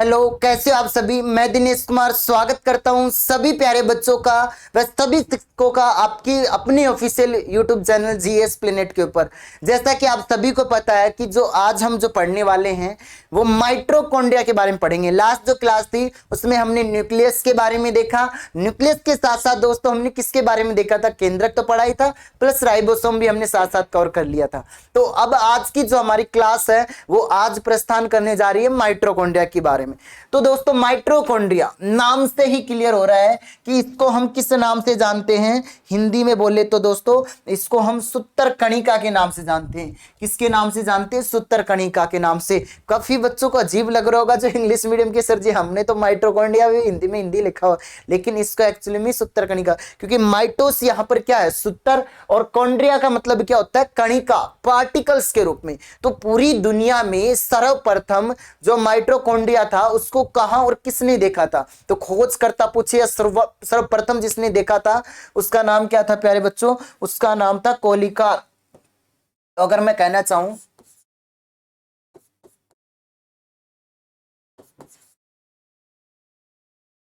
Hello, कैसे हो आप सभी। मैं दिनेश कुमार स्वागत करता हूं सभी प्यारे बच्चों का व सभी शिक्षकों का आपकी अपनी official YouTube channel GS planet के ऊपर। जैसा कि आप सभी को पता है कि जो आज हम जो पढ़ने वाले हैं वो माइटोकॉन्ड्रिया के बारे में पढ़ेंगे। लास्ट जो क्लास थी उसमें हमने न्यूक्लियस के बारे में देखा। न्यूक्लियस के साथ साथ दोस्तों हमने किसके बारे में देखा था, केंद्रक तो पढ़ा ही था, प्लस राइबोसोम भी हमने साथ साथ कवर कर लिया था। तो अब आज की जो हमारी क्लास है वो आज प्रस्थान करने जा रही है माइटोकॉन्ड्रिया के बारे में। तो दोस्तों माइटोकॉन्ड्रिया नाम से ही क्लियर हो रहा है कि इसको हम किस नाम से जानते हैं। हिंदी में बोले तो दोस्तों इसको हम सूत्र कणिका के नाम से जानते हैं। किसके नाम से जानते हैं? सूत्र कणिका के नाम से। काफी बच्चों को अजीब लग रहा होगा जो इंग्लिश मीडियम के, सर जी हमने तो माइटोकॉन्ड्रिया भी हिंदी में हिंदी लिखा हुआ, लेकिन इसका एक्चुअली में सूत्र कणिका, क्योंकि माइटोस यहां पर क्या है सूत्र, और कॉन्ड्रिया का मतलब क्या होता है? कणिका, पार्टिकल्स के रूप में। तो पूरी दुनिया में सर्वप्रथम जो माइटोकॉन्ड्रिया था उसको कहां और किसने देखा था? तो खोजकर्ता पूछे, सर्वप्रथम जिसने देखा था उसका नाम क्या था प्यारे बच्चों? उसका नाम था कोलिका। तो अगर मैं कहना चाहूं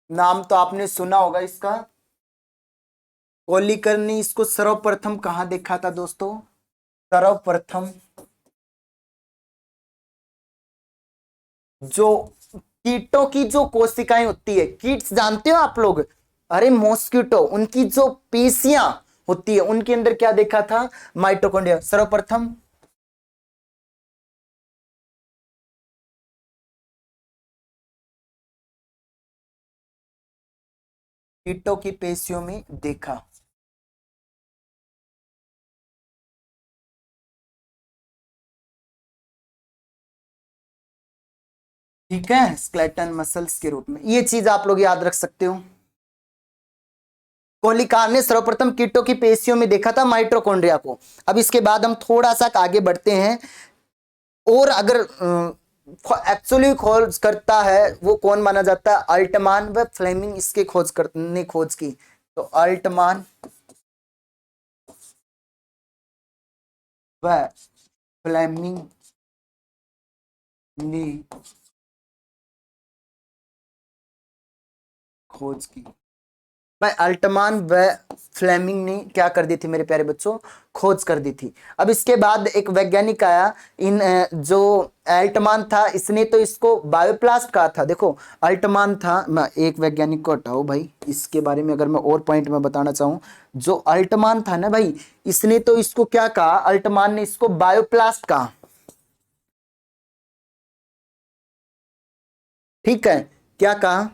नाम तो आपने सुना होगा इसका, कोलिकर ने इसको सर्वप्रथम कहां देखा था दोस्तों? सर्वप्रथम जो कीटों की जो कोशिकाएं होती है, कीट्स जानते हो आप लोग, अरे मॉस्किटो, उनकी जो पेशियां होती है उनके अंदर क्या देखा था? माइटोकॉन्ड्रिया सर्वप्रथम। कीटों की पेशियों में देखा। ठीक है, स्केलेटन मसल्स के रूप में, ये चीज आप लोग याद रख सकते हो। कोलिकार ने सर्वप्रथम कीटों की पेशियों में देखा था माइटोकॉन्ड्रिया को। अब इसके बाद हम थोड़ा सा आगे बढ़ते हैं, और अगर एक्चुअली खोज करता है वो कौन माना जाता है? अल्टमान व फ्लेमिंग इसके ने खोज की। तो अल्टमान व फ्लेमिंग ने खोज की। भाई अल्टमान व फ्लेमिंग ने क्या कर दी थी मेरे प्यारे बच्चों? खोज कर दी थी। अब इसके बाद एक वैज्ञानिक आया, इन जो अल्टमान था इसने तो इसको बायोप्लास्ट कहा था। देखो अल्टमान था, मैं एक वैज्ञानिक को हटाओ भाई, इसके बारे में अगर मैं और पॉइंट में बताना चाहूं, जो अल्टमान था ना भाई, इसने तो इसको क्या कहा? अल्टमान ने इसको बायोप्लास्ट कहा। ठीक है, क्या कहा?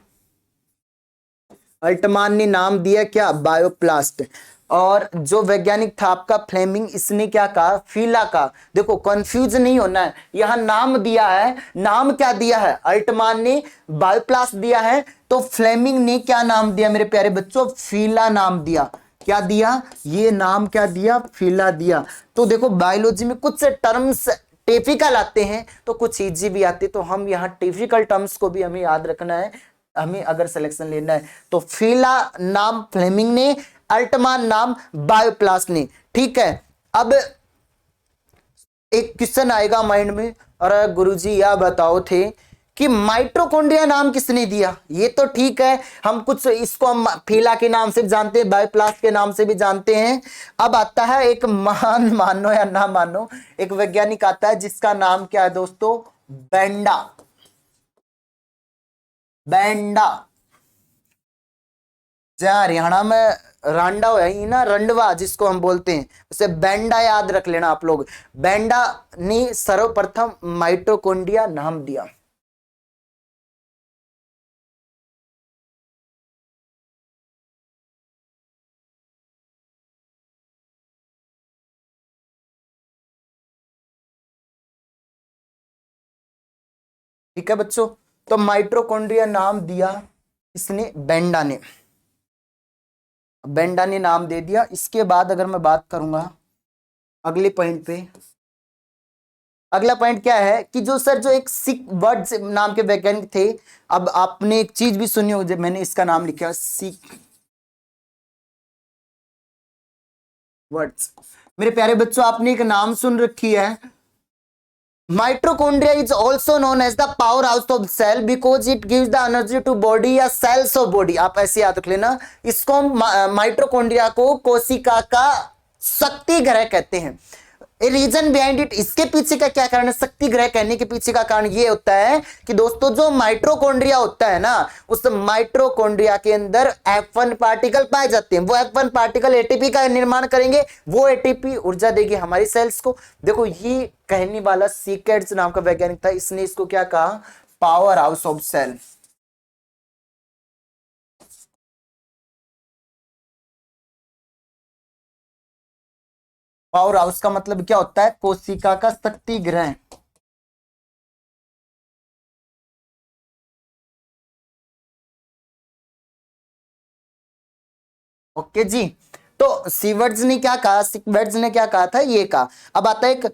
अल्टमान ने नाम दिया क्या? बायोप्लास्ट। और जो वैज्ञानिक था आपका फ्लेमिंग, इसने क्या कहा? फीला का। देखो कंफ्यूज नहीं होना है, यहां नाम दिया है, नाम क्या दिया है? अल्टमान ने बायोप्लास्ट दिया है, तो फ्लेमिंग ने क्या नाम दिया मेरे प्यारे बच्चों? फीला नाम दिया। क्या दिया? ये नाम क्या दिया? फीला दिया। तो देखो बायोलॉजी में कुछ टर्म्स टिपिकल आते हैं तो कुछ इजी भी आते, तो हम यहाँ टिपिकल टर्म्स को भी हमें याद रखना है, हमें अगर सिलेक्शन लेना है तो। फीला नाम फ्लेमिंग ने, अल्टमान नाम बायोप्लास्ट ने। ठीक है, अब एक क्वेश्चन आएगा माइंड में, अरे गुरुजी यह बताओ थे कि माइटोकॉन्ड्रिया नाम किसने दिया? ये तो ठीक है, हम कुछ इसको हम फीला के नाम से भी जानते हैं, बायोप्लास्ट के नाम से भी जानते हैं। अब आता है एक महान, मानो या ना मानो, एक वैज्ञानिक आता है जिसका नाम क्या है दोस्तों? बेंडा। बेंडा, जहाँ हरियाणा में रांडा है ही ना, रंडवा जिसको हम बोलते हैं, उसे बेंडा याद रख लेना आप लोग। बेंडा ने सर्वप्रथम माइटोकॉन्ड्रिया नाम दिया। ठीक है बच्चों, तो माइटोकॉन्ड्रिया नाम दिया इसने, बेंडा ने। बेंडा ने नाम दे दिया। इसके बाद अगर मैं बात करूंगा अगले पॉइंट पे, अगला पॉइंट क्या है कि जो सर जो एक सिक वर्ड्स नाम के वैज्ञानिक थे। अब आपने एक चीज भी सुनी हो, जब मैंने इसका नाम लिखा सिक वर्ड्स, मेरे प्यारे बच्चों आपने एक नाम सुन रखी है, Mitochondria is also known as the powerhouse of cell because it gives the energy to body या cells of body। आप ऐसे याद रख लेना, इसको माइटोकॉन्ड्रिया को कोशिका का शक्ति ग्रह कहते हैं। रीजन बिहाइंड इट, इसके पीछे का क्या कारण है? शक्ति ग्रह कहने के पीछे का कारण ये होता है कि दोस्तों जो माइटोकॉन्ड्रिया होता है ना, उस माइटोकॉन्ड्रिया के अंदर F1 पार्टिकल पाए जाते हैं। वो F1 पार्टिकल एटीपी का निर्माण करेंगे, वो एटीपी ऊर्जा देगी हमारी सेल्स को। देखो ये कहने वाला सीकेट्स नाम का वैज्ञानिक था, इसने इसको क्या कहा? Power house of cell. Power house का मतलब क्या होता है? कोशिका का शक्ति ग्रह। ओके जी। तो सीवर्ड्स ने क्या कहा? सीवर्ड्स ने क्या कहा था? ये कहा। अब आता है एक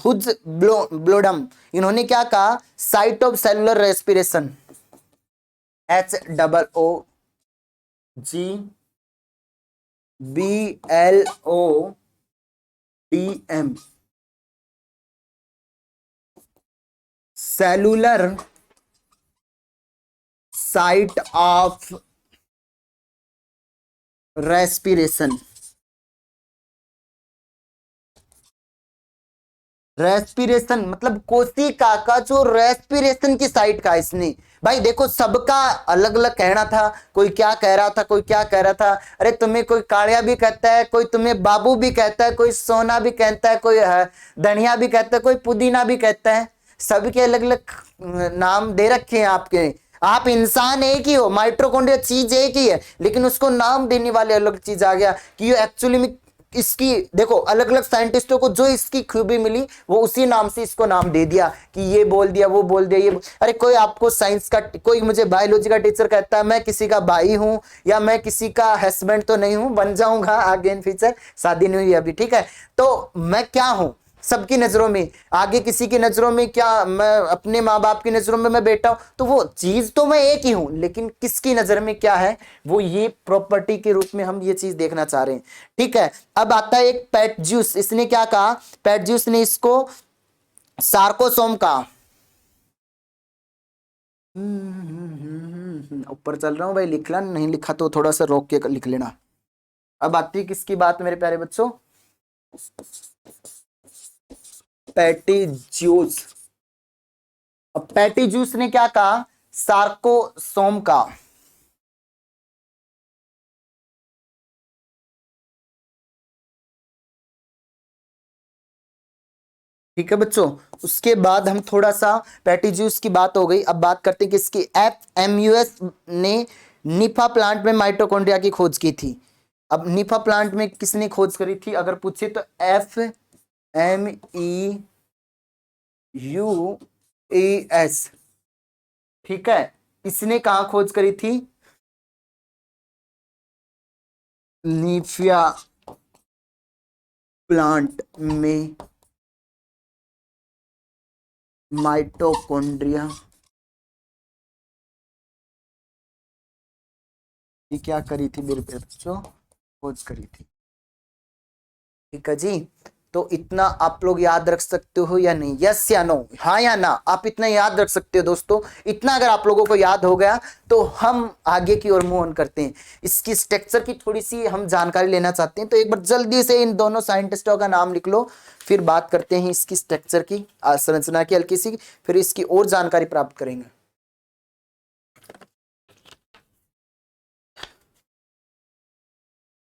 हुज ब्लोडम, इन्होंने क्या कहा? Site of cellular respiration, HOOGBLODM, cellular site of respiration. Respiration मतलब कोशिका का जो रेस्पिरेशन की साइट का, इसने भाई देखो सबका अलग अलग कहना था। कोई क्या कह रहा था, कोई क्या कह रहा था, अरे तुम्हें कोई कालिया भी कहता है, कोई तुम्हें बाबू भी कहता है, कोई सोना भी कहता है, कोई धनिया भी कहता है, कोई पुदीना भी कहता है। सबके अलग अलग नाम दे रखे हैं आपके। आप इंसान एक ही हो, माइटोकॉन्ड्रिया चीज एक ही है, लेकिन उसको नाम देने वाले अलग चीज आ गया कि ये एक्चुअली में इसकी, देखो अलग अलग साइंटिस्टों को जो इसकी खूबी मिली वो उसी नाम से इसको नाम दे दिया कि ये बोल दिया, वो बोल दिया, ये। अरे कोई आपको साइंस का, कोई मुझे बायोलॉजी का टीचर कहता है मैं किसी का भाई हूं या मैं किसी का हस्बैंड तो नहीं हूं, बन जाऊंगा आगे इन फ्यूचर, शादी नहीं हुई अभी, ठीक है। तो मैं क्या हूं सबकी नजरों में? आगे किसी की नजरों में क्या, मैं अपने माँ बाप की नजरों में मैं बेटा हूं, तो वो चीज तो मैं एक ही हूं, लेकिन किसकी नजर में क्या है, वो ये प्रॉपर्टी के रूप में हम ये चीज देखना चाह रहे हैं, ठीक है। अब आता है एक पैटज्यूस, इसने क्या कहा? पैटज्यूस ने इसको सार्कोसोम कहा। ऊपर चल रहा हूं भाई, लिखना नहीं लिखा तो थोड़ा सा रोक के लिख लेना। अब आती है किसकी बात मेरे प्यारे बच्चों? पैटीज्यूस। अब पैटीज्यूस ने क्या कहा? सार्कोसोम का। ठीक है बच्चों, उसके बाद हम थोड़ा सा, पैटीज्यूस की बात हो गई, अब बात करते हैं किसकी? FMUS ने निफा प्लांट में माइटोकॉन्ड्रिया की खोज की थी। अब निफा प्लांट में किसने खोज करी थी अगर पूछे तो? FMEUAS, ठीक है। इसने कहा खोज करी थी? निफिया प्लांट में माइटोकॉन्ड्रिया की क्या करी थी मेरे बच्चों? खोज करी थी, ठीक है जी। तो इतना आप लोग याद रख सकते हो या नहीं? यस या नो, हाँ या ना? आप इतना याद रख सकते हो दोस्तों? इतना अगर आप लोगों को याद हो गया तो हम आगे की ओर मूव ऑन करते हैं। इसकी स्ट्रक्चर की थोड़ी सी हम जानकारी लेना चाहते हैं, तो एक बार जल्दी से इन दोनों साइंटिस्टों का नाम लिख लो, फिर बात करते हैं इसकी स्ट्रक्चर की, संरचना की हल्की सी, फिर इसकी और जानकारी प्राप्त करेंगे।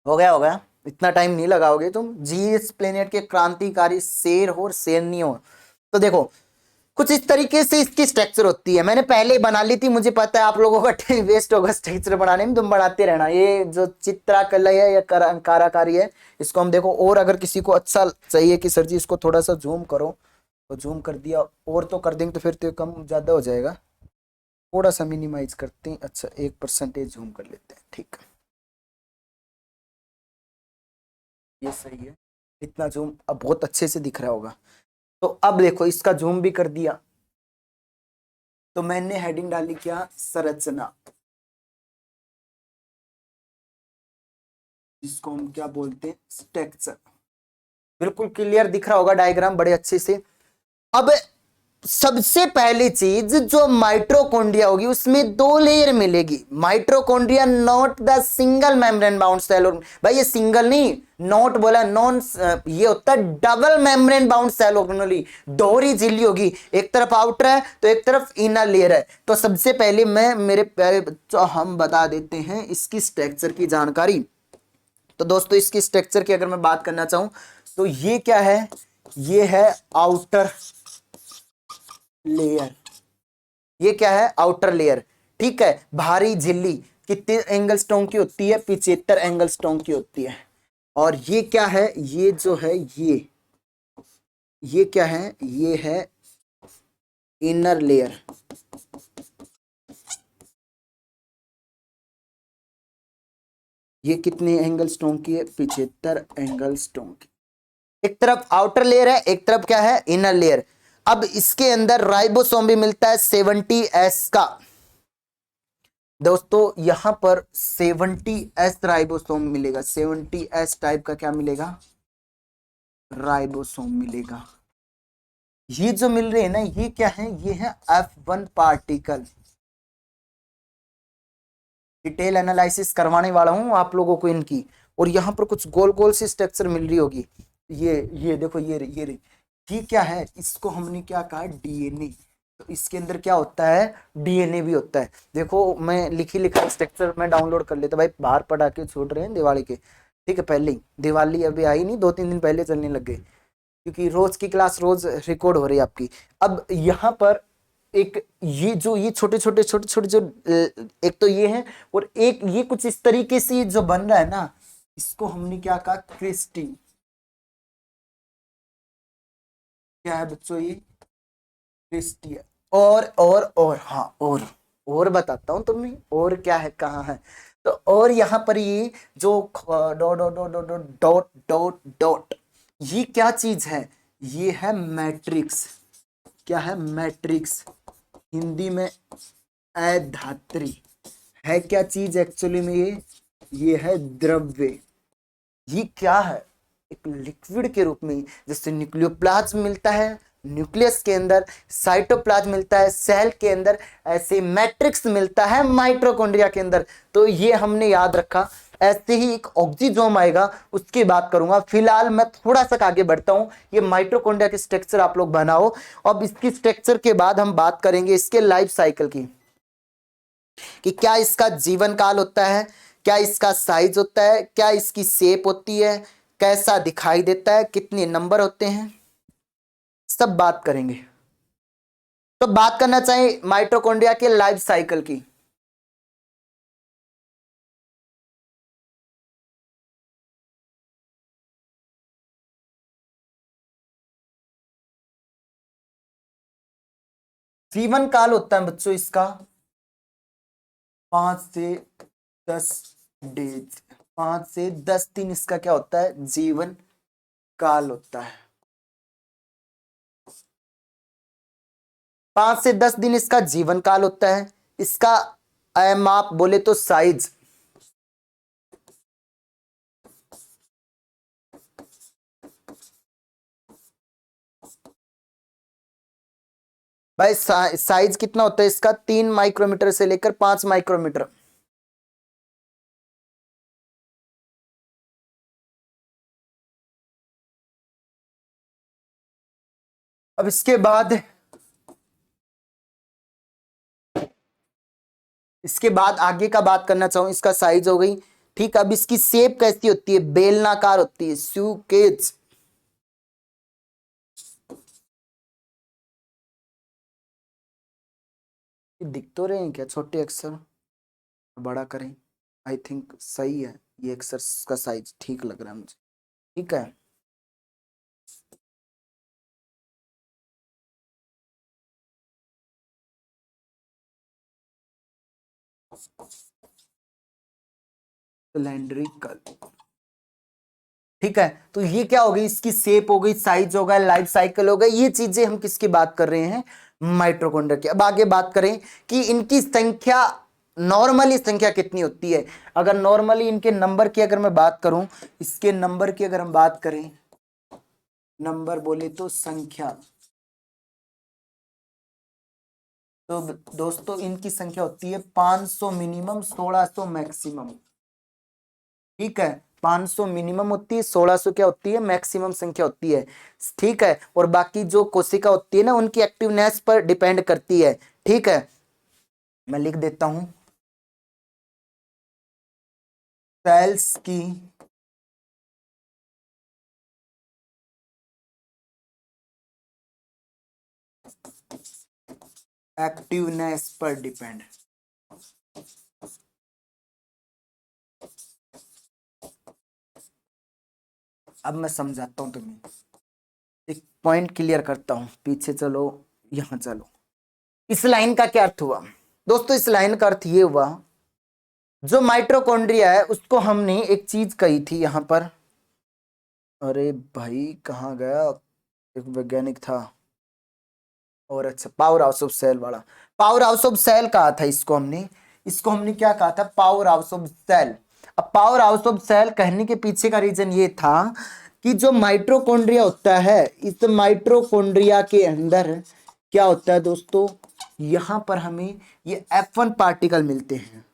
हो गया, हो गया, इतना टाइम नहीं लगाओगे तुम। जीएस प्लेनेट के क्रांतिकारी शेर हो और शेरनी हो। तो देखो कुछ इस तरीके से इसकी स्ट्रक्चर होती है, मैंने पहले ही बना ली थी, मुझे पता है आप लोगों का टाइम वेस्ट होगा स्ट्रक्चर बनाने में, तुम बनाते रहना। ये जो चित्रकला है या काराकारी है, इसको हम देखो। और अगर किसी को अच्छा चाहिए कि सर जी इसको थोड़ा सा जूम करो, तो जूम कर दिया, और तो कर देंगे तो फिर तो कम ज्यादा हो जाएगा। थोड़ा सा मिनिमाइज करते हैं, अच्छा 1% जूम कर लेते हैं, ठीक है, ये सही है। इतना जूम अब बहुत अच्छे से दिख रहा होगा। तो अब देखो इसका जूम भी कर दिया, तो मैंने हेडिंग डाली क्या? संरचना, जिसको हम क्या बोलते हैं? स्ट्रक्चर। बिल्कुल क्लियर दिख रहा होगा डायग्राम बड़े अच्छे से। अब सबसे पहली चीज जो माइटोकॉन्ड्रिया होगी उसमें दो लेयर मिलेगी। Mitochondria not the single membrane bound cell organelle, भाई ये सिंगल नहीं, नॉट बोला, नॉन, ये होता है double membrane bound cell organelle, दोहरी झिल्ली होगी, एक तरफ आउटर है तो एक तरफ इनर लेयर है। तो सबसे पहले मैं मेरे प्यारे बच्चों हम बता देते हैं इसकी स्ट्रक्चर की जानकारी। तो दोस्तों इसकी स्ट्रक्चर की अगर मैं बात करना चाहूं तो ये क्या है, ये है आउटर लेयर, ये क्या है आउटर लेयर, ठीक है। भारी झिल्ली कितने एंगस्ट्रॉम की होती है, 75 एंगस्ट्रॉम की होती है। और ये क्या है, ये जो है ये क्या है, ये है इनर लेयर। ये कितने एंगस्ट्रॉम की है, 75 एंगस्ट्रॉम की। एक तरफ आउटर लेयर है, एक तरफ क्या है इनर लेयर। अब इसके अंदर राइबोसोम भी मिलता है 70S का। दोस्तों यहां पर 70S राइबोसोम मिलेगा, 70S टाइप का क्या मिलेगा, राइबोसोम मिलेगा। ये जो मिल रहे हैं ना ये क्या है, ये है F1 पार्टिकल। डिटेल एनालिसिस करवाने वाला हूं आप लोगों को इनकी। और यहां पर कुछ गोल गोल सी स्ट्रक्चर मिल रही होगी, ये देखो, ये क्या है, इसको हमने क्या कहा, डीएनए। तो इसके अंदर क्या होता है, डीएनए भी होता है। देखो मैं लिखा स्ट्रक्चर मैं डाउनलोड कर लेता, भाई बाहर पटाखे छूट रहे हैं दिवाली के, ठीक है, पहले ही दिवाली अभी आई नहीं, 2-3 दिन पहले चलने लग गए, क्योंकि रोज की क्लास रोज रिकॉर्ड हो रही है आपकी। अब यहाँ पर एक ये छोटे छोटे जो एक तो ये है, और एक ये कुछ इस तरीके से जो बन रहा है ना, इसको हमने क्या कहा, क्रिस्टी। क्या है बच्चों ये, क्रिस्टी है। और हाँ, और बताता हूं तुम्हें, और क्या है कहाँ है। तो और यहाँ पर ये जो dot dot dot dot dot dot dot, ये क्या चीज है, ये है मैट्रिक्स। क्या है, मैट्रिक्स, हिंदी में अधात्री है। क्या चीज एक्चुअली में ये है द्रव्य। ये क्या है, एक लिक्विड के रूप में, जैसे न्यूक्लियोप्लाज्म मिलता है न्यूक्लियस के अंदर, साइटोप्लाज्म मिलता है सेल के अंदर, ऐसे मैट्रिक्स मिलता है माइटोकॉन्ड्रिया के अंदर। तो ये हमने याद रखा। ऐसे ही एक ऑक्सीजोम आएगा, उसकी बात करूंगा। फिलहाल मैं थोड़ा सा आगे बढ़ता हूं, ये माइटोकॉन्ड्रिया की स्ट्रक्चर आप लोग बनाओ। अब इसकी स्ट्रक्चर के बाद हम बात करेंगे इसके लाइफ साइकिल की, कि क्या इसका जीवन काल होता है, क्या इसका साइज होता है, क्या इसकी शेप होती है, कैसा दिखाई देता है, कितने नंबर होते हैं, सब बात करेंगे। तो बात करना चाहिए माइटोकॉन्ड्रिया के लाइफ साइकिल की। जीवन काल होता है बच्चों इसका 5 से 10 डेज, 5 से 10 दिन इसका क्या होता है, जीवन काल होता है। 5 से 10 दिन इसका जीवन काल होता है। इसका माप बोले तो साइज, भाई साइज कितना होता है इसका, 3 माइक्रोमीटर से लेकर 5 माइक्रोमीटर। अब इसके बाद आगे का बात करना चाहूं, इसका साइज हो गई, ठीक। अब इसकी शेप कैसी होती है, बेलनाकार होती है, स्यूकेज। दिख तो रहे हैं क्या छोटे अक्षर, बड़ा करें, आई थिंक सही है, ये अक्षर का साइज ठीक लग रहा है मुझे, ठीक है। सिलेंड्रिकल, ठीक है। तो ये क्या हो गई, इसकी शेप हो गई, साइज हो गया, लाइफ साइकिल हो गई। ये चीजें हम किसकी बात कर रहे हैं, माइटोकॉन्ड्रिया की। अब आगे बात करें कि इनकी संख्या, नॉर्मली संख्या कितनी होती है। अगर नॉर्मली इनके नंबर की अगर मैं बात करूं, इसके नंबर की अगर हम बात करें, नंबर बोले तो संख्या, तो दोस्तों इनकी संख्या होती है 500 मिनिमम, 1600 मैक्सिमम। ठीक है, 500 मिनिमम होती है, 1600 क्या होती है, मैक्सिमम संख्या होती है। ठीक है, और बाकी जो कोशिका होती है ना, उनकी एक्टिवनेस पर डिपेंड करती है। ठीक है, मैं लिख देता हूं, सेल्स की एक्टिवनेस पर डिपेंड। अब मैं समझाता हूं तुम्हें, एक पॉइंट क्लियर करता हूं, पीछे चलो, यहां चलो। इस लाइन का क्या अर्थ हुआ दोस्तों? इस लाइन का अर्थ ये हुआ, जो माइटोकॉन्ड्रिया है उसको हमने एक चीज कही थी यहां पर। अरे भाई कहाँ गया, एक वैज्ञानिक था, और अच्छा, पावर हाउस ऑफ सेल वाला, पावर हाउस ऑफ सेल कहा था इसको हमने क्या कहा था, पावर हाउस ऑफ सेल। अब पावर हाउस ऑफ सेल कहने के पीछे का रीजन ये था कि जो माइटोकॉन्ड्रिया होता है, इस माइटोकॉन्ड्रिया के अंदर क्या होता है दोस्तों, यहां पर हमें ये F1 पार्टिकल मिलते हैं।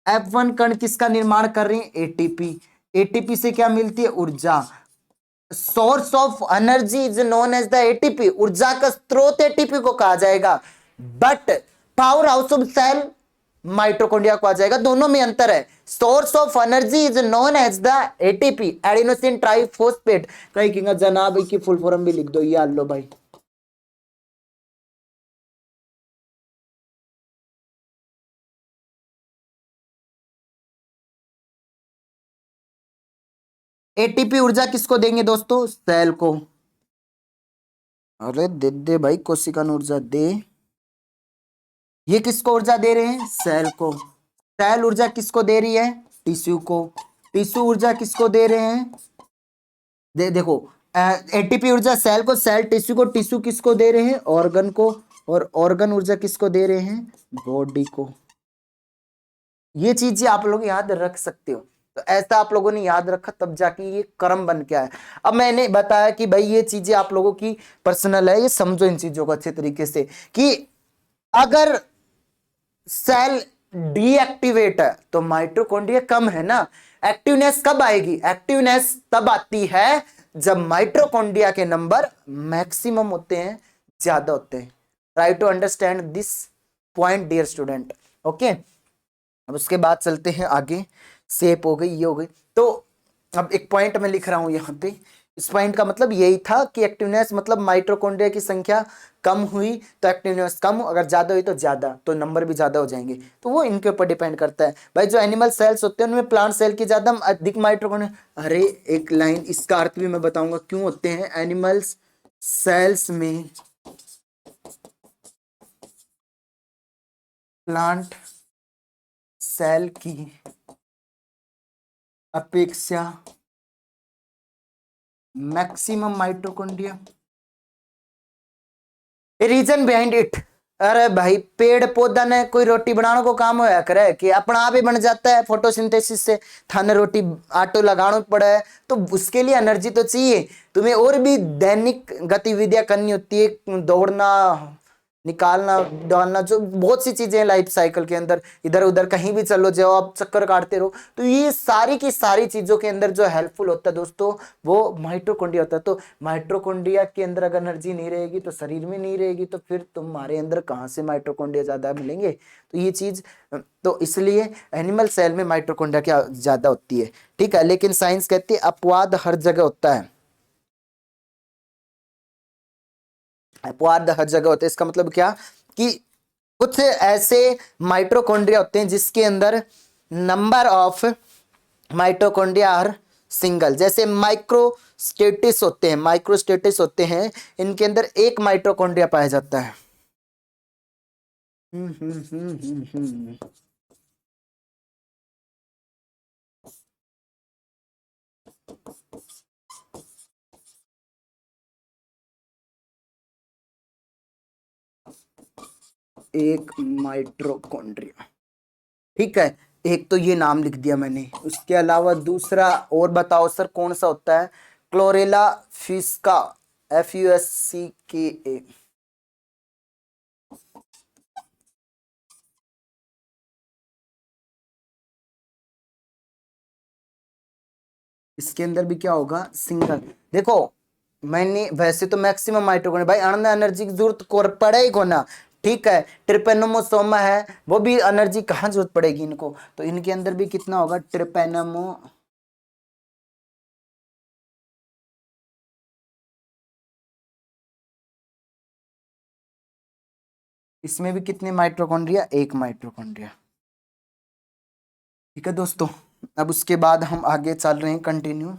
F1 कण किसका निर्माण कर रहे हैं, एटीपी। एटीपी से क्या मिलती है, ऊर्जा। Source of energy is known as the ATP, ऊर्जा का स्रोत एटीपी को कहा जाएगा। But power house of cell mitochondria को आ जाएगा, दोनों में अंतर है। Source of energy is known as the ATP, adenosine triphosphate. कहीं कहेंगे जनाब की फुल फॉर्म भी लिख दो, ये लो भाई। एटीपी ऊर्जा किसको देंगे दोस्तों, सेल को। अरे दे दे भाई, कोशिका ऊर्जा दे। ये किसको ऊर्जा दे रहे हैं, सेल को। सेल ऊर्जा किसको दे रही है, टिश्यू को। टिश्यू ऊर्जा किसको दे रहे हैं, देखो, एटीपी ऊर्जा सेल को, सेल टिश्यू को, टिश्यू किसको दे रहे हैं, ऑर्गन को, और ऑर्गन ऊर्जा किसको दे रहे हैं, बॉडी को। ये चीजें आप लोग याद रख सकते हो। तो ऐसा आप लोगों ने याद रखा, तब जाके ये क्रम बन के आया। अब मैंने बताया कि भाई ये चीजें आप लोगों की पर्सनल है, ये समझो इन चीजों को अच्छे तरीके से, कि अगर सेल डीएक्टिवेट है तो माइटोकॉन्ड्रिया कम है ना। एक्टिवनेस कब आएगी, एक्टिवनेस तब आती है जब माइटोकॉन्ड्रिया के नंबर मैक्सिमम होते हैं, ज्यादा होते हैं। Try to understand this point dear student. Okay, अब उसके बाद चलते हैं आगे। शेप हो गई, ये हो गई। तो अब एक पॉइंट मैं लिख रहा हूं यहां पे, इस पॉइंट का मतलब यही था कि एक्टिवनेस मतलब माइटोकॉन्ड्रिया की संख्या कम हुई तो एक्टिवनेस कम, अगर ज्यादा हुई तो ज्यादा, तो नंबर भी ज्यादा हो जाएंगे। तो वो इनके ऊपर डिपेंड करता है भाई। जो एनिमल सेल्स होते हैं उनमें प्लांट सेल की ज्यादा अधिक माइटोकॉन्ड्रिया। अरे एक लाइन, इसका अर्थ भी मैं बताऊंगा क्यों होते हैं एनिमल्स सेल्स में प्लांट सेल की अपेक्षा maximum mitochondria, reason behind it. अरे भाई पेड़ पौधा ने कोई रोटी बनाने को काम होया करे कि अपना आप ही बन जाता है फोटोसिंथेसिस से, थाने रोटी आटो लगाना पड़ा है, तो उसके लिए एनर्जी तो चाहिए। तुम्हें और भी दैनिक गतिविधियां करनी होती है, दौड़ना, निकालना, डालना, जो बहुत सी चीजें हैं लाइफ साइकिल के अंदर, इधर उधर कहीं भी चलो जाओ, आप चक्कर काटते रहो, तो ये सारी की सारी चीजों के अंदर जो हेल्पफुल होता है दोस्तों, वो माइटोकॉन्ड्रिया होता है। तो माइटोकॉन्ड्रिया के अंदर अगर एनर्जी नहीं रहेगी तो शरीर में नहीं रहेगी, तो फिर तुम्हारे अंदर कहाँ से माइटोकॉन्ड्रिया ज्यादा मिलेंगे। तो ये चीज, तो इसलिए एनिमल सेल में माइटोकॉन्ड्रिया क्या ज्यादा होती है। ठीक है, लेकिन साइंस कहती है अपवाद हर जगह होता है, अपवाद हर जगह होते हैं। इसका मतलब क्या, कि कुछ ऐसे माइटोकॉन्ड्रिया होते हैं जिसके अंदर number of mitochondria are single, जैसे माइक्रोस्टेटिस होते हैं, माइक्रोस्टेटिस होते हैं, इनके अंदर एक माइटोकॉन्ड्रिया पाया जाता है। एक माइटोकॉन्ड्रिया, ठीक है, एक तो ये नाम लिख दिया मैंने। उसके अलावा दूसरा और बताओ सर कौन सा होता है, क्लोरेला फिस्का, FUSCKA। इसके अंदर भी क्या होगा, सिंगल। देखो मैंने वैसे तो मैक्सिमम माइटोकॉन्ड्रिया, भाई अणु एनर्जी की जरूरत पड़ेगी ना, ठीक है। ट्रिपेनोमोसोमा है, वो भी एनर्जी कहाँ जरूरत पड़ेगी इनको, तो इनके अंदर भी कितना होगा, ट्रिपेनोमो, इसमें भी कितने माइटोकॉन्ड्रिया, एक माइटोकॉन्ड्रिया। ठीक है दोस्तों, अब उसके बाद हम आगे चल रहे हैं, कंटिन्यू।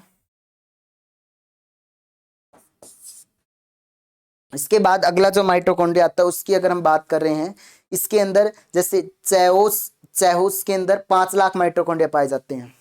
इसके बाद अगला जो माइटोकॉन्ड्रिया आता है उसकी अगर हम बात कर रहे हैं, इसके अंदर जैसे चैओस, चैहोस के अंदर 5 लाख माइटोकॉन्ड्रिया पाए जाते हैं।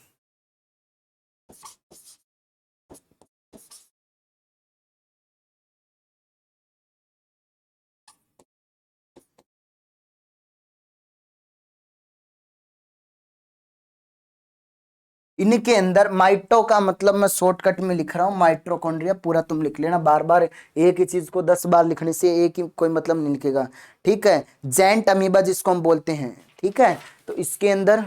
इनके अंदर माइटो का मतलब मैं शॉर्टकट में लिख रहा हूं, माइटोकॉन्ड्रिया पूरा तुम लिख लेना, बार बार एक ही चीज को 10 बार लिखने से एक ही कोई मतलब नहीं लिखेगा, ठीक है। जैंट अमीबा जिसको हम बोलते हैं, ठीक है। तो इसके अंदर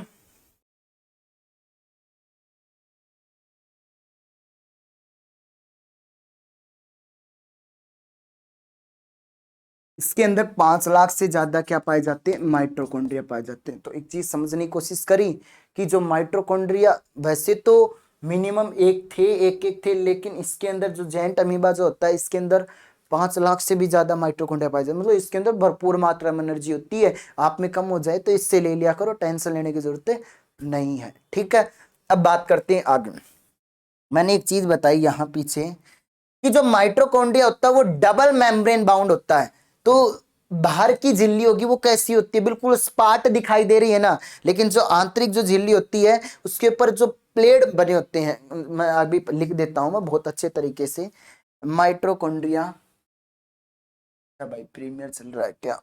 इसके अंदर 5 लाख से ज्यादा क्या पाए जाते हैं, माइटोकॉन्ड्रिया पाए जाते हैं। तो एक चीज समझने की कोशिश करी कि जो माइटोकॉन्ड्रिया वैसे तो मिनिमम एक थे, एक एक थे, लेकिन इसके अंदर जो जैंट अमीबा जो होता है, इसके अंदर 5 लाख से भी ज्यादा माइटोकॉन्ड्रिया पाए जाते हैं, मतलब इसके अंदर भरपूर मात्रा में एनर्जी होती है। आप में कम हो जाए तो इससे ले लिया करो, टेंशन लेने की जरूरत नहीं है, ठीक है। अब बात करते हैं आगे। मैंने एक चीज बताई यहाँ पीछे कि जो माइटोकॉन्ड्रिया होता है वो डबल मेम्ब्रेन बाउंड होता है। तो बाहर की झिल्ली होगी वो कैसी होती है, बिल्कुल स्पाट दिखाई दे रही है ना, लेकिन जो आंतरिक जो झिल्ली होती है उसके ऊपर जो प्लेट बने होते हैं, मैं अभी लिख देता हूं मैं बहुत अच्छे तरीके से। माइटोकॉन्ड्रिया, क्या भाई प्रीमियर चल रहा है क्या,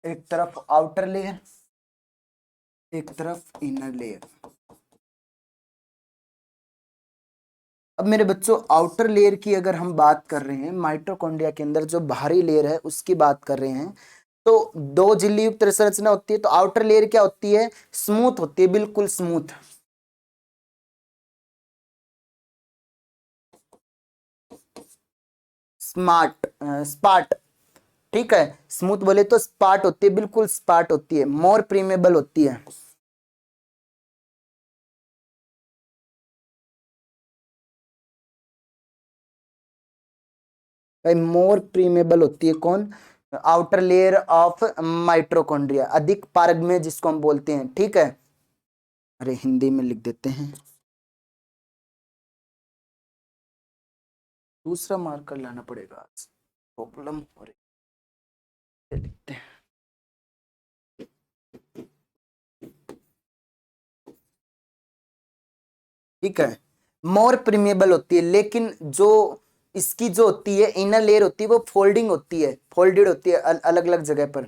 एक तरफ आउटर लेयर, एक तरफ इनर लेयर। अब मेरे बच्चों आउटर लेयर की अगर हम बात कर रहे हैं, माइटोकॉन्ड्रिया के अंदर जो बाहरी लेयर है उसकी बात कर रहे हैं, तो दो झिल्ली युक्त संरचना होती है। तो आउटर लेयर क्या होती है, स्मूथ होती है, बिल्कुल स्मूथ, स्मार्ट, स्पार्ट, ठीक है। स्मूथ बोले तो स्पार्ट होती है, बिल्कुल स्पार्ट होती है, मोर प्रीमेबल होती है। भाई मोर प्रीमेबल होती है कौन, आउटर लेयर ऑफ माइटोकॉन्ड्रिया, अधिक पारगम्य जिसको हम बोलते हैं, ठीक है। अरे हिंदी में लिख देते हैं, दूसरा मार्कर लाना पड़ेगा, आज प्रॉब्लम हो रही है, लिखते हैं। ठीक है, मोर प्रीमेबल होती है, लेकिन जो इसकी जो होती है इनर लेयर होती है वो फोल्डिंग होती है, फोल्डेड होती है अलग अलग जगह पर।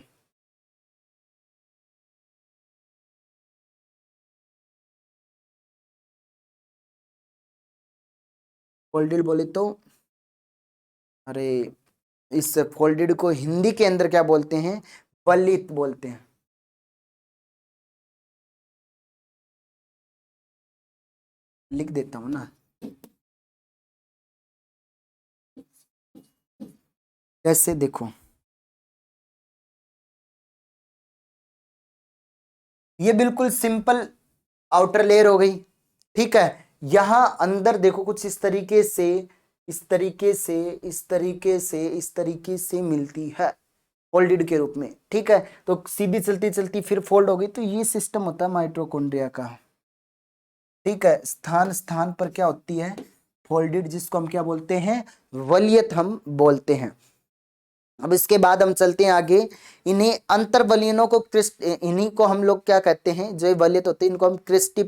फोल्डेड बोले तो, अरे इस फोल्डेड को हिंदी के अंदर क्या बोलते हैं, वलित बोलते हैं। लिख देता हूं ना, कैसे देखो, ये बिल्कुल सिंपल आउटर लेयर हो गई, ठीक है। यहां अंदर देखो कुछ इस तरीके से, इस तरीके से, इस तरीके से, इस तरीके से मिलती है फोल्डेड के रूप में, ठीक है। तो सीधी चलती चलती फिर फोल्ड हो गई, तो ये सिस्टम होता है माइटोकॉन्ड्रिया का, ठीक है। स्थान स्थान पर क्या होती है, फोल्डेड, जिसको हम क्या बोलते हैं, वलीयत हम बोलते हैं। अब इसके बाद हम चलते हैं आगे। इन्हीं अंतर वलयनों को क्रिस्ट, इन्हीं को हम लोग क्या कहते हैं, जो वलयत होते हैं इनको हम क्रिस्टी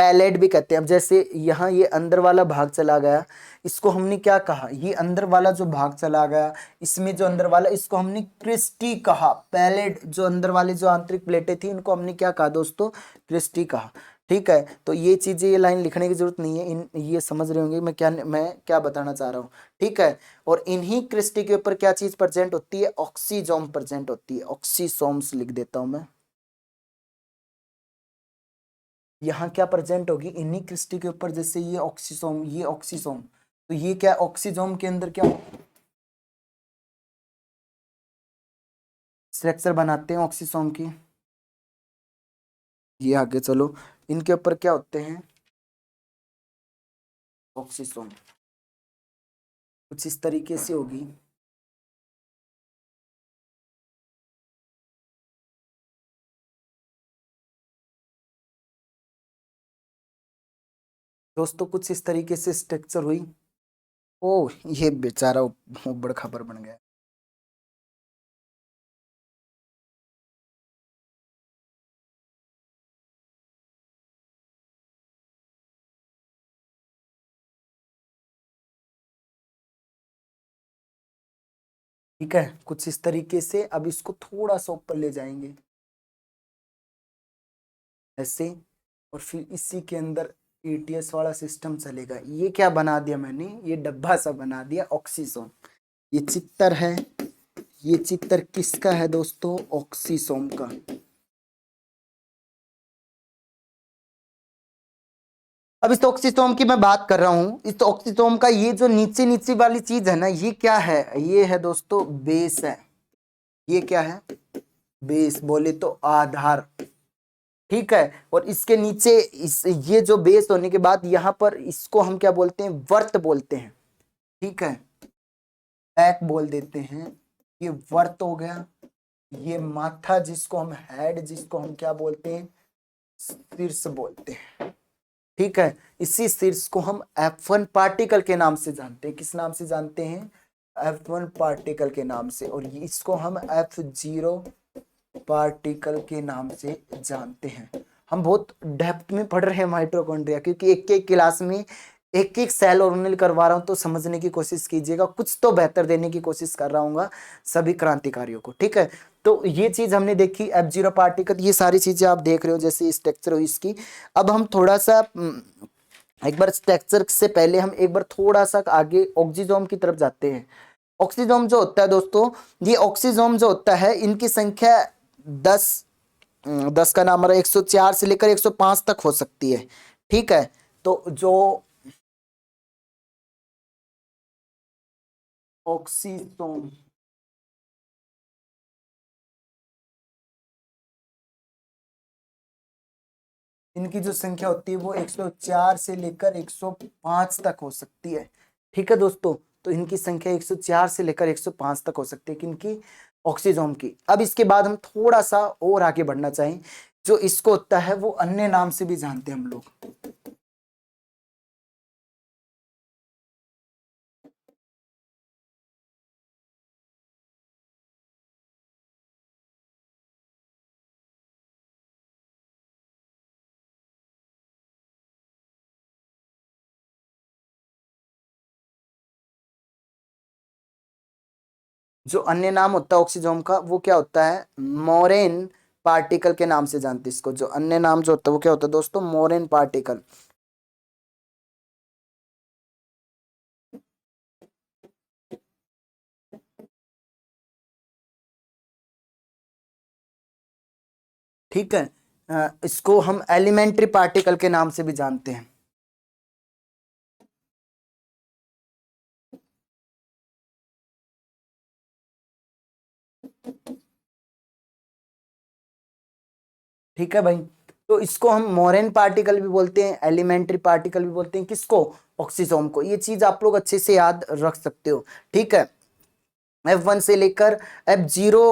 पैलेट भी कहते हैं। अब जैसे यहाँ ये अंदर वाला भाग चला गया, इसको हमने क्या कहा, ये अंदर वाला जो भाग चला गया, इसमें जो अंदर वाला, इसको हमने क्रिस्टी कहा। पैलेट जो अंदर वाली जो आंतरिक प्लेटें थी, इनको हमने क्या कहा दोस्तों, क्रिस्टी कहा। ठीक है, तो ये चीजें, ये लाइन लिखने की जरूरत नहीं है, ये समझ रहे होंगे मैं क्या बताना चाह रहा हूँ। ठीक है, और इन्हीं क्रिस्टी के ऊपर क्या चीज प्रेजेंट होती है, ऑक्सीजोम प्रेजेंट होती है। ऑक्सीसोम्स लिख देता हूं मैं। यहाँ क्या प्रेजेंट होगी, इन्हीं क्रिस्टी के ऊपर, जैसे ये ऑक्सीसोम, ये ऑक्सीसोम, तो ये क्या ऑक्सीजोम के अंदर क्या स्ट्रक्चर बनाते हैं ऑक्सीसोम की। ये आगे चलो, इनके ऊपर क्या होते हैं, ऑक्सीसोम कुछ इस तरीके से होगी। दोस्तों कुछ इस तरीके से स्ट्रक्चर हुई। ओ, ये बेचारा बड़ खबर बन गया। ठीक है, कुछ इस तरीके से। अब इसको थोड़ा सा ऊपर ले जाएंगे ऐसे, और फिर इसी के अंदर एटीएस वाला सिस्टम चलेगा। ये क्या बना दिया मैंने, ये डब्बा सा बना दिया ऑक्सीसोम। ये चित्र है, ये चित्र किसका है दोस्तों, ऑक्सीसोम का। अब इस ऑक्सीसोम की मैं बात कर रहा हूं। इस ऑक्सीसोम का ये जो नीचे नीचे वाली चीज है ना, ये क्या है, ये है दोस्तों बेस है। ये क्या है, बेस बोले तो आधार। ठीक है, और इसके नीचे ये जो बेस होने के बाद यहाँ पर इसको हम क्या बोलते हैं, वर्त बोलते हैं। ठीक है, बैक बोल देते हैं, ये वर्त हो गया। ये माथा, जिसको हम हेड, जिसको हम क्या बोलते हैं, शीर्ष बोलते हैं। ठीक है, इसी शीर्ष को हम F1 पार्टिकल के नाम से जानते हैं। किस नाम से जानते हैं, F1 पार्टिकल के नाम से। और इसको हम F0 पार्टिकल के नाम से जानते हैं। हम बहुत डेप्थ में पढ़ रहे हैं माइटोकॉन्ड्रिया, क्योंकि एक एक क्लास में एक एक सेल ऑर्गेनेल करवा रहा हूं, तो समझने की कोशिश कीजिएगा। कुछ तो बेहतर देने की कोशिश कर रहा हूँ सभी क्रांतिकारियों को। ठीक है, तो ये चीज हमने देखी, F0 पार्टिकल, ये सारी चीजें आप देख रहे हो जैसे स्ट्रक्चर हुई इसकी। अब हम थोड़ा सा एक बार स्ट्रक्चर से पहले हम एक बार थोड़ा सा आगे ऑक्सीजोम की तरफ जाते हैं। ऑक्सीजोम जो होता है दोस्तों, ये ऑक्सीजोम जो होता है, इनकी संख्या 10 का नाम 104 से लेकर 105 तक हो सकती है। ठीक है, तो जो ऑक्सीजोम, इनकी जो संख्या होती है वो 104 से लेकर 105 तक हो सकती है। ठीक है दोस्तों, तो इनकी संख्या 104 से लेकर 105 तक हो सकती है, किनकी, ऑक्सीजोम की। अब इसके बाद हम थोड़ा सा और आगे बढ़ना चाहें, जो इसको होता है वो अन्य नाम से भी जानते हैं हम लोग। जो अन्य नाम होता है ऑक्सीजोम का, वो क्या होता है, मोरेन पार्टिकल के नाम से जानते हैं इसको। जो अन्य नाम जो होता है वो क्या होता है दोस्तों, मोरेन पार्टिकल। ठीक है, इसको हम एलिमेंट्री पार्टिकल के नाम से भी जानते हैं। ठीक है भाई, तो इसको हम मोरेन पार्टिकल भी बोलते हैं, एलिमेंट्री पार्टिकल भी बोलते हैं। किसको, ऑक्सीजोम को। ये चीज आप लोग अच्छे से याद रख सकते हो। ठीक है, F1 से लेकर F0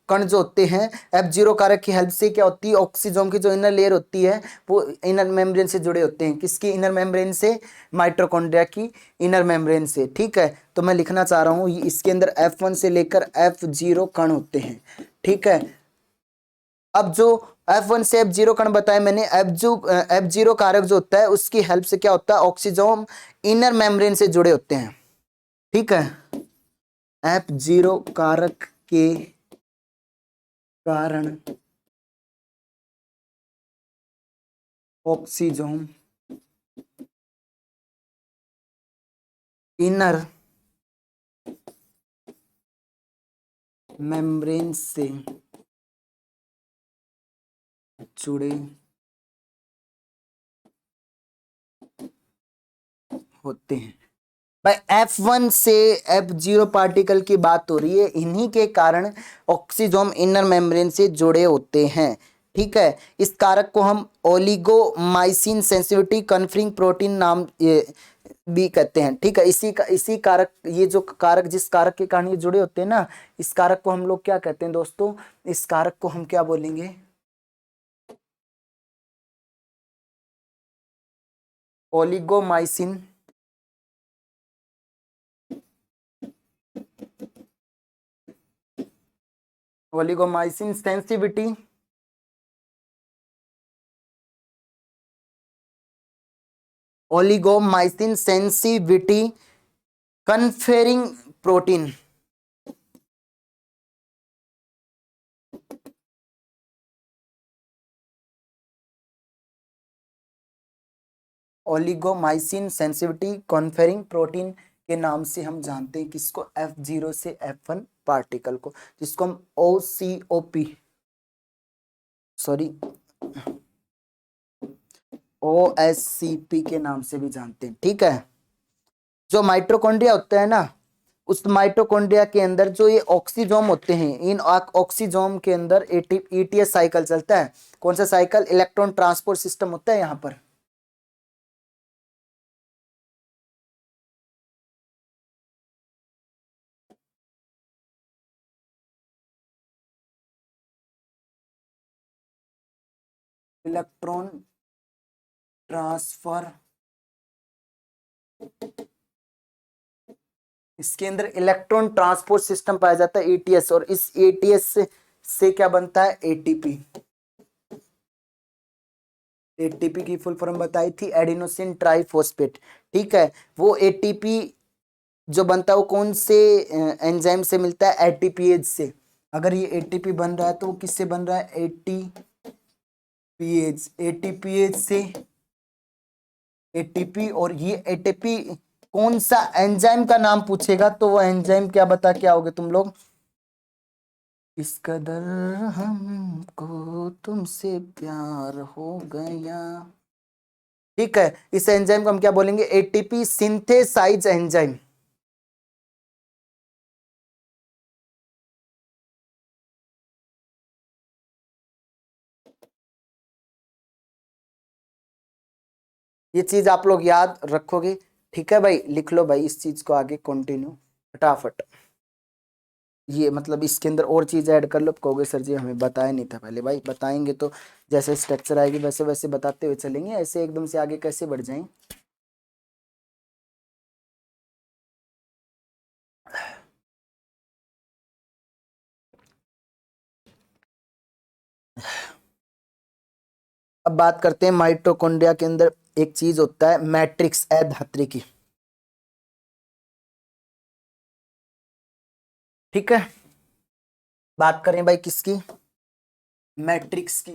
कण जो होते हैं, F0 कारक की हेल्प से क्या होती है, ऑक्सीजोम की जो इनर लेयर होती है वो इनर मेम्ब्रेन से जुड़े होते हैं। किसकी इनर मेम्ब्रेन से, माइटोकॉन्ड्रिया की इनर मेम्ब्रेन से। ठीक है, तो मैं लिखना चाह रहा हूँ, इसके अंदर F1 से लेकर F0 कण होते हैं। ठीक है, अब जो F1 से F0 कण बताया मैंने, F0 कारक जो होता है उसकी हेल्प से क्या होता है, ऑक्सीजोम इनर मेम्ब्रेन से जुड़े होते हैं। ठीक है, F0 कारक के कारण ऑक्सीजोम इनर मेम्ब्रेन से जुड़े होते हैं। भाई F1 से F0 पार्टिकल की बात हो रही है, इन्हीं के कारण ऑक्सीजोम इनर मेम्ब्रेन से जुड़े होते हैं। ठीक है, इस कारक को हम ओलिगोमाइसिन सेंसिटिविटी कन्फरिंग प्रोटीन नाम भी कहते हैं। ठीक है, इसी कारक, ये जो कारक, जिस कारक के कारण ये जुड़े होते हैं ना, इस कारक को हम लोग क्या कहते हैं दोस्तों, इस कारक को हम क्या बोलेंगे, oligomycin oligomycin sensitivity oligomycin sensitivity conferring protein. Oligomycin sensitivity conferring protein के नाम से हम जानते हैं किसको, F0 से F1 पार्टिकल को, जिसको हम OCOP सॉरी OSCP के नाम से भी जानते हैं। ठीक है, जो माइटोकॉन्ड्रिया होता है ना, उस माइटोकॉन्ड्रिया के अंदर जो ये ऑक्सीजोम होते हैं, इन ऑक्सीजोम के अंदर ETS साइकिल चलता है। कौन सा साइकिल, इलेक्ट्रॉन ट्रांसपोर्ट सिस्टम होता है यहाँ पर। इलेक्ट्रॉन ट्रांसफर, इसके अंदर इलेक्ट्रॉन ट्रांसपोर्ट सिस्टम पाया जाता है ETS, और इस ETS से क्या बनता है, ATP। ATP की फुल फॉर्म बताई थी, एडिनोसिन ट्राइफॉस्फेट। ठीक है, वो ATP जो बनता है वो कौन से एंजाइम से मिलता है, ATPase से। अगर ये ATP बन रहा है तो वो किससे बन रहा है, ATPase से ATP। और ये ATP कौन सा एंजाइम का नाम पूछेगा तो वो एंजाइम क्या बता के आओगे तुम लोग, इस कदर हमको तुमसे प्यार हो गया। ठीक है, इस एंजाइम को हम क्या बोलेंगे, ATP सिंथेसाइज एंजाइम। ये चीज आप लोग याद रखोगे। ठीक है भाई, लिख लो भाई इस चीज को आगे कंटिन्यू फटाफट। ये मतलब इसके अंदर और चीज ऐड कर लो, कहोगे सर जी हमें बताया नहीं था पहले। भाई बताएंगे तो जैसे स्ट्रक्चर आएगी वैसे वैसे बताते हुए चलेंगे, ऐसे एकदम से आगे कैसे बढ़ जाएं। अब बात करते हैं माइटोकॉन्ड्रिया के अंदर एक चीज होता है मैट्रिक्स अधात्री की। ठीक है, बात करें भाई किसकी, मैट्रिक्स की।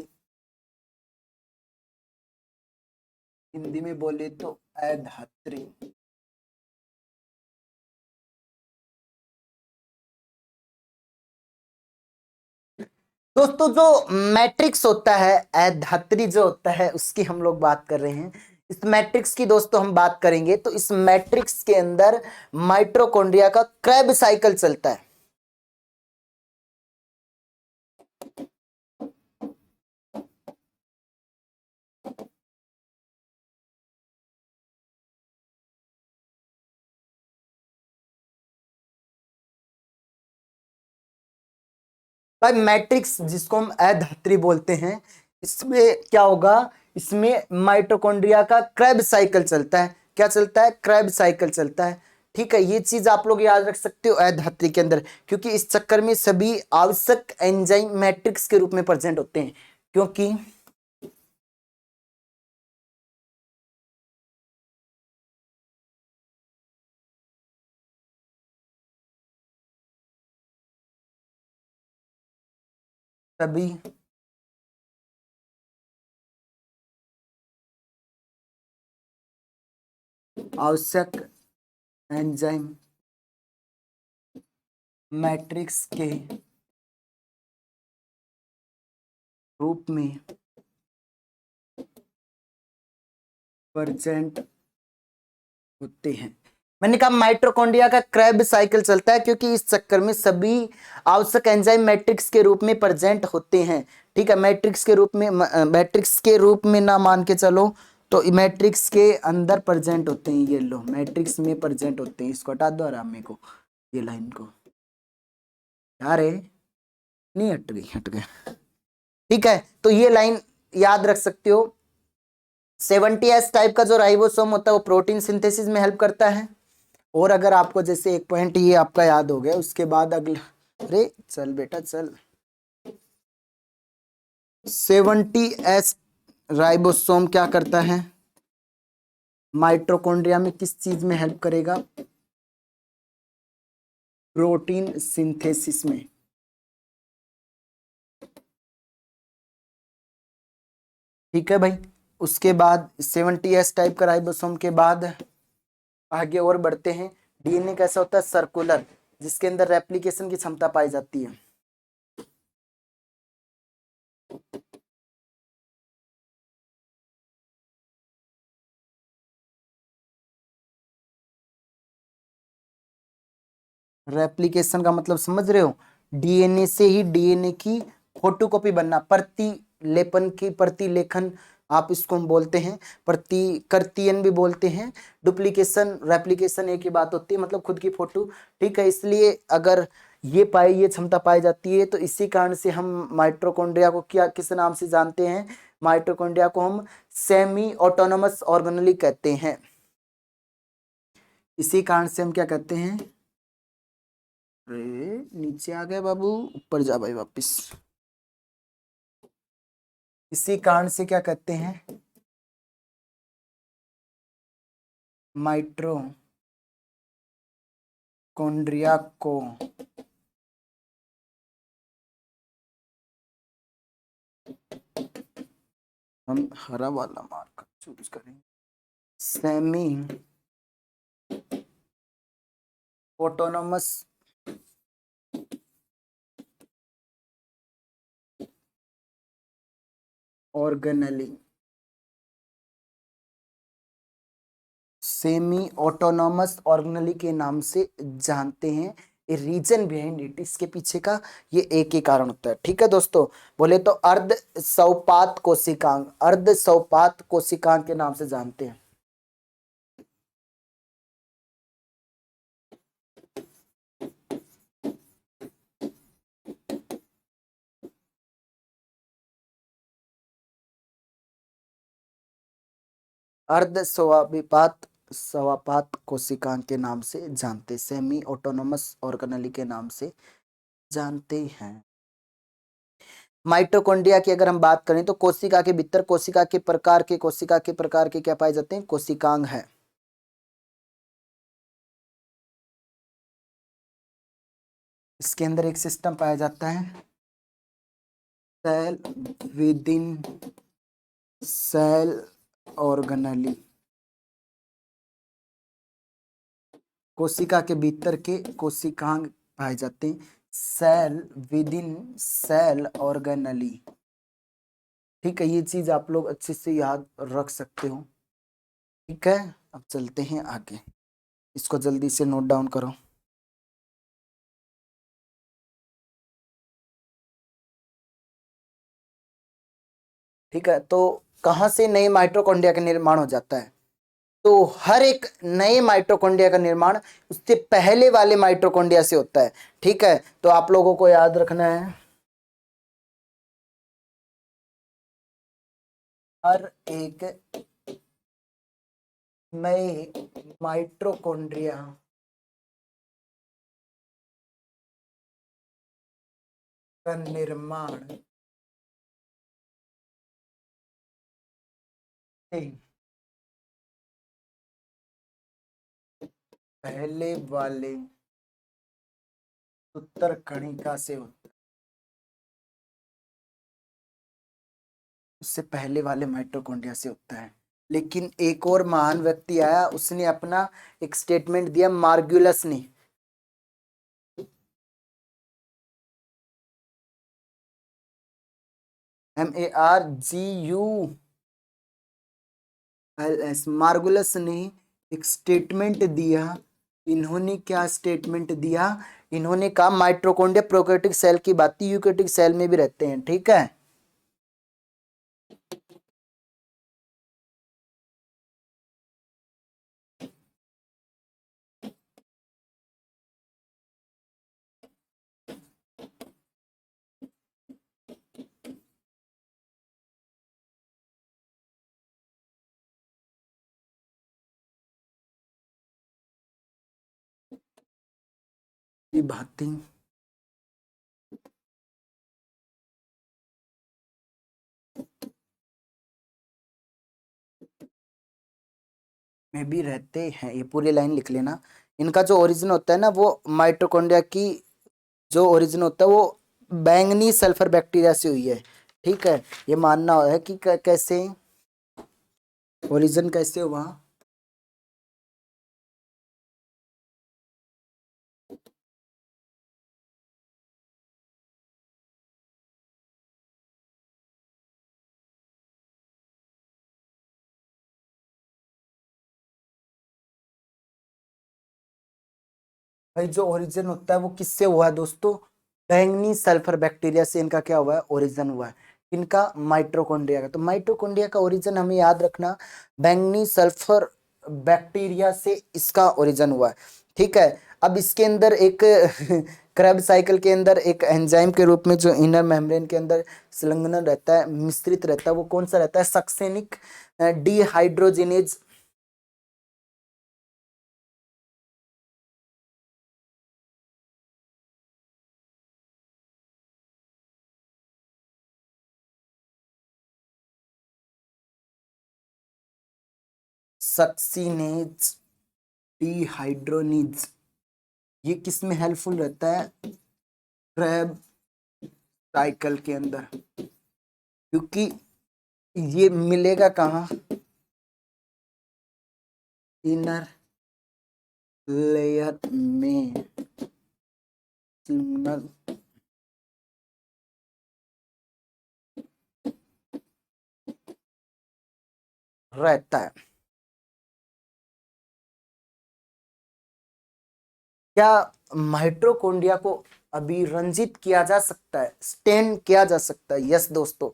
हिंदी में बोले तो अधात्री। दोस्तों जो मैट्रिक्स होता है, अधात्री जो होता है, उसकी हम लोग बात कर रहे हैं। इस मैट्रिक्स की दोस्तों हम बात करेंगे तो इस मैट्रिक्स के अंदर माइटोकॉन्ड्रिया का क्रैब साइकिल चलता है। भाई मैट्रिक्स जिसको हम अधात्री बोलते हैं, इसमें क्या होगा, इसमें माइटोकॉन्ड्रिया का क्रैब साइकिल चलता है। क्या चलता है, क्रैब साइकिल चलता है। ठीक है, ये चीज आप लोग याद रख सकते हो अधात्री के अंदर, क्योंकि इस चक्कर में सभी आवश्यक एंजाइम मैट्रिक्स के रूप में प्रेजेंट होते हैं, क्योंकि सभी आवश्यक एंजाइम मैट्रिक्स के रूप में प्रेजेंट होते हैं। मैंने कहा माइटोकॉन्ड्रिया का क्रैब साइकिल चलता है क्योंकि इस चक्कर में सभी आवश्यक एंजाइम मैट्रिक्स के रूप में प्रेजेंट होते हैं। ठीक है, मैट्रिक्स के रूप में, मैट्रिक्स के रूप में ना मान के चलो तो मैट्रिक्स के अंदर प्रेजेंट होते हैं। ये लो मैट्रिक्स में प्रेजेंट होते हैं। इसको हटा दो आराम मेरे को, ये लाइन को, यार नहीं हट गई, हट गए। ठीक है, तो ये लाइन याद रख सकते हो। 70S टाइप का जो राइबोसोम होता है वो प्रोटीन सिंथेसिस में हेल्प करता है। और अगर आपको जैसे एक पॉइंट ये आपका याद हो गया, उसके बाद अगला, अरे चल बेटा चल, 70S राइबोसोम क्या करता है, माइटोकॉन्ड्रिया में किस चीज में हेल्प करेगा, प्रोटीन सिंथेसिस में। ठीक है भाई, उसके बाद 70S टाइप का राइबोसोम के बाद आगे और बढ़ते हैं। डीएनए कैसा होता है, सर्कुलर, जिसके अंदर रेप्लिकेशन की क्षमता पाई जाती है। रेप्लिकेशन का मतलब समझ रहे हो, डीएनए से ही डीएनए की फोटोकॉपी बनना, प्रतिलेपन की, प्रतिलेखन आप इसको हम बोलते हैं, प्रतिकृतियन भी बोलते हैं। डुप्लीकेशन रेप्लिकेशन एक ही बात होती है, मतलब खुद की फोटो। ठीक है, इसलिए अगर ये क्षमता पाई जाती है तो इसी कारण से हम माइटोकॉन्ड्रिया को क्या किस नाम से जानते हैं, माइटोकॉन्ड्रिया को हम सेमी ऑटोनोमस ऑर्गेनेली कहते हैं। इसी कारण से हम क्या कहते हैं, अरे नीचे आ गए बाबू, ऊपर जा भाई वापिस। इसी कारण से क्या कहते हैं, माइटोकॉन्ड्रिया को हम हरा वाला मार्कर चूज करेंगे, semi autonomous organelle, semi autonomous organelle के नाम से जानते हैं। ए रीजन बिहाइंड इट, इसके पीछे का ये एक ही कारण होता है। ठीक है दोस्तों, बोले तो अर्ध सौपात कोशिकांग, अर्ध सौपात कोशिकांग के नाम से जानते हैं। अर्ध स्वाभिपात स्वापात कोशिकांग के नाम से जानते, सेमी ऑटोनोमस ऑर्गेनेली के नाम से जानते हैं। माइटोकॉन्ड्रिया की अगर हम बात करें तो कोशिका के भीतर कोशिका के प्रकार के क्या पाए जाते हैं, कोशिकांग है। इसके अंदर एक सिस्टम पाया जाता है, cell within cell organelle, कोशिका के भीतर के कोशिकांग पाए जाते हैं, cell within cell organelle. ठीक है, ये चीज आप लोग अच्छे से याद रख सकते हो। ठीक है, अब चलते हैं आगे, इसको जल्दी से नोट डाउन करो। ठीक है, तो कहाँ से नए माइटोकॉन्ड्रिया का निर्माण हो जाता है, तो हर एक नए माइटोकॉन्ड्रिया का निर्माण उससे पहले वाले माइटोकॉन्ड्रिया से होता है। ठीक है, तो आप लोगों को याद रखना है, हर एक नए माइटोकॉन्ड्रिया का निर्माण पहले वाले उत्तर कणिका से होता है, उससे पहले वाले माइटोकॉन्ड्रिया से होता है। लेकिन एक और महान व्यक्ति आया, उसने अपना एक स्टेटमेंट दिया, मार्गुलस ने। MARGULS, मार्गुलस ने एक स्टेटमेंट दिया। इन्होंने क्या स्टेटमेंट दिया? इन्होंने कहा माइटोकॉन्ड्रिया प्रोकैरियोटिक सेल की बात यूकैरियोटिक सेल में भी रहते हैं, ठीक है। ये बातें में भी रहते हैं, ये पूरी लाइन लिख लेना। इनका जो ओरिजिन होता है ना, वो माइटोकॉन्ड्रिया की जो ओरिजिन होता है वो बैंगनी सल्फर बैक्टीरिया से हुई है, ठीक है। ये मानना है कि कैसे ओरिजिन कैसे हुआ। भाई जो ओरिजिन होता है वो किससे हुआ है दोस्तों? बैंगनी सल्फर बैक्टीरिया से इनका क्या हुआ है? ओरिजिन हुआ है। इनका माइटोकॉन्ड्रिया का। तो माइटोकॉन्ड्रिया का ओरिजिन हमें याद रखना, बैंगनी सल्फर बैक्टीरिया से इसका ओरिजिन हुआ है, ठीक है। अब इसके अंदर एक क्रेब साइकिल के अंदर एक एंजाइम के रूप में जो इनर मेम्ब्रेन के अंदर संलग्न रहता है, मिश्रित रहता है, वो कौन सा रहता है? Succinic dehydrogenase. सक्सीनेज डिहाइड्रोनिज, ये किस में हेल्पफुल रहता है? क्रेब साइकिल के अंदर, क्योंकि ये मिलेगा कहाँ? इनर लेयर में रहता है। क्या माइटोकॉन्ड्रिया को अभिरंजित किया जा सकता है, स्टेन किया जा सकता है? यस दोस्तों,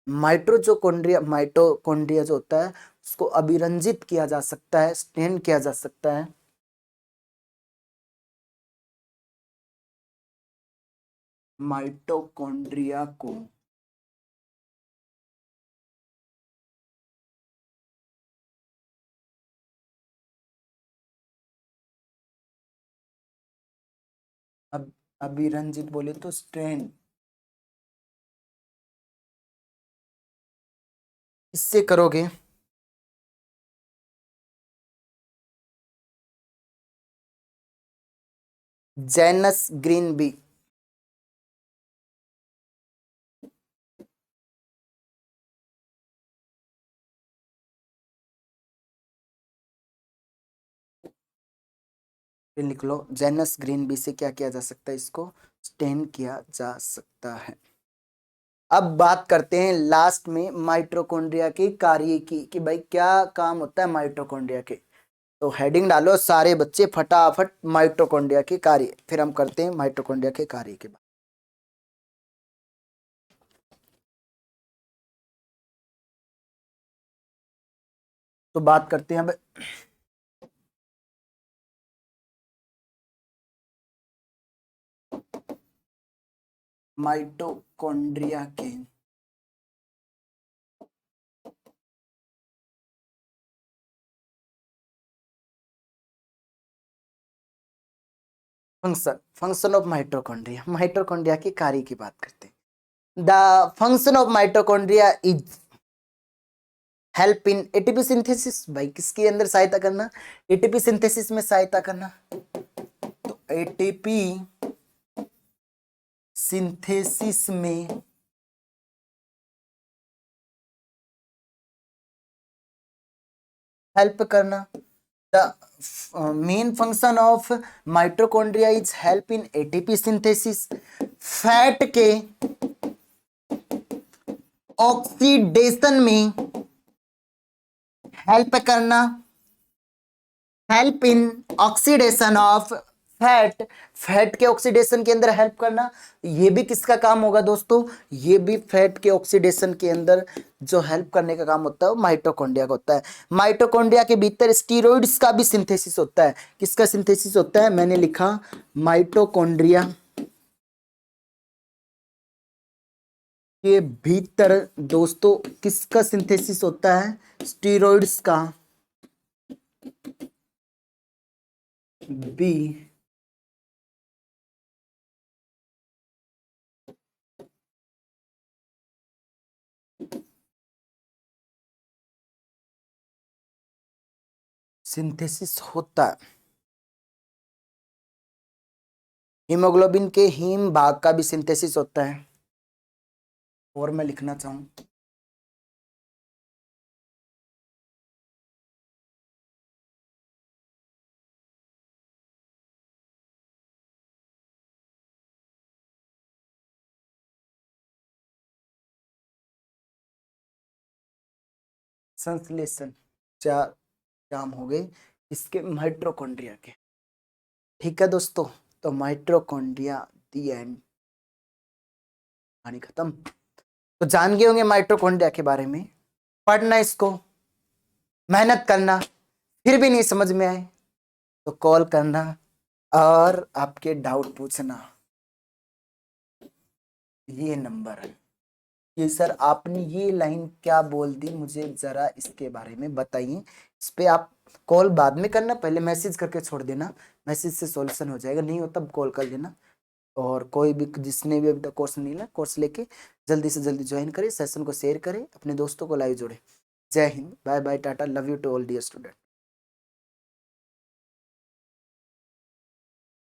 माइटोकॉन्ड्रिया जो होता है उसको अभिरंजित किया जा सकता है, स्टेन किया जा सकता है। माइटोकॉन्ड्रिया को अब अभिरंजित बोले तो स्ट्रेन इससे करोगे। जैनस ग्रीन बी, लिख लो, जैनस ग्रीन बी से क्या किया जा सकता है? इसको स्टेन किया जा सकता है। अब बात करते हैं लास्ट में माइटोकॉन्ड्रिया के कार्य की, कि भाई क्या काम होता है माइटोकॉन्ड्रिया के। तो हेडिंग डालो सारे बच्चे फटाफट, माइटोकॉन्ड्रिया के कार्य, फिर हम करते हैं माइटोकॉन्ड्रिया के कार्य के बाद। तो बात करते हैं अब माइटोकॉन्ड्रिया के फंक्शन ऑफ माइटोकॉन्ड्रिया, माइटोकॉन्ड्रिया की कार्य की बात करते हैं। The function of mitochondria is help in ATP synthesis. भाई किसके अंदर सहायता करना? एटीपी सिंथेसिस में सहायता करना। तो एटीपी सिंथेसिस में हेल्प करना। The main function of mitochondria is help in ATP synthesis. Fat के ऑक्सीडेशन में हेल्प करना। Help in oxidation of fat, fat के ऑक्सीडेशन के अंदर हेल्प करना। ये भी किसका काम होगा दोस्तों? ये भी फैट के ऑक्सीडेशन के अंदर जो हेल्प करने का काम होता है वो माइटोकॉन्ड्रिया का होता है। माइटोकॉन्ड्रिया के भीतर स्टीरॉइड्स का भी सिंथेसिस होता है। किसका सिंथेसिस होता है? मैंने लिखा माइटोकॉन्ड्रिया के भीतर दोस्तों किसका सिंथेसिस होता है? स्टीरॉइड्स का भी सिंथेसिस होता है। हीमोग्लोबिन के हीम भाग का भी सिंथेसिस होता है। और मैं लिखना चाहूं संश्लेषण, चार काम हो गए इसके माइटोकॉन्ड्रिया के। ठीक है दोस्तों, तो माइटोकॉन्ड्रिया दी एंड, कहानी खत्म। तो जान गए होंगे माइटोकॉन्ड्रिया के बारे में। पढ़ना इसको, मेहनत करना, फिर भी नहीं समझ में आए तो कॉल करना और आपके डाउट पूछना। ये नंबर है कि सर आपने ये लाइन क्या बोल दी, मुझे जरा इसके बारे में बताइए। इस पे आप कॉल बाद में करना, पहले मैसेज करके छोड़ देना, मैसेज से सॉल्यूशन हो जाएगा, नहीं हो तब कॉल कर लेना। और कोई भी जिसने भी अभी तक कोर्स नहीं लिया, कोर्स लेके जल्दी से जल्दी ज्वाइन करे, सेशन को शेयर करें, अपने दोस्तों को लाइव जोड़े। जय हिंद, बाय बाय, टाटा, love you to all dear student.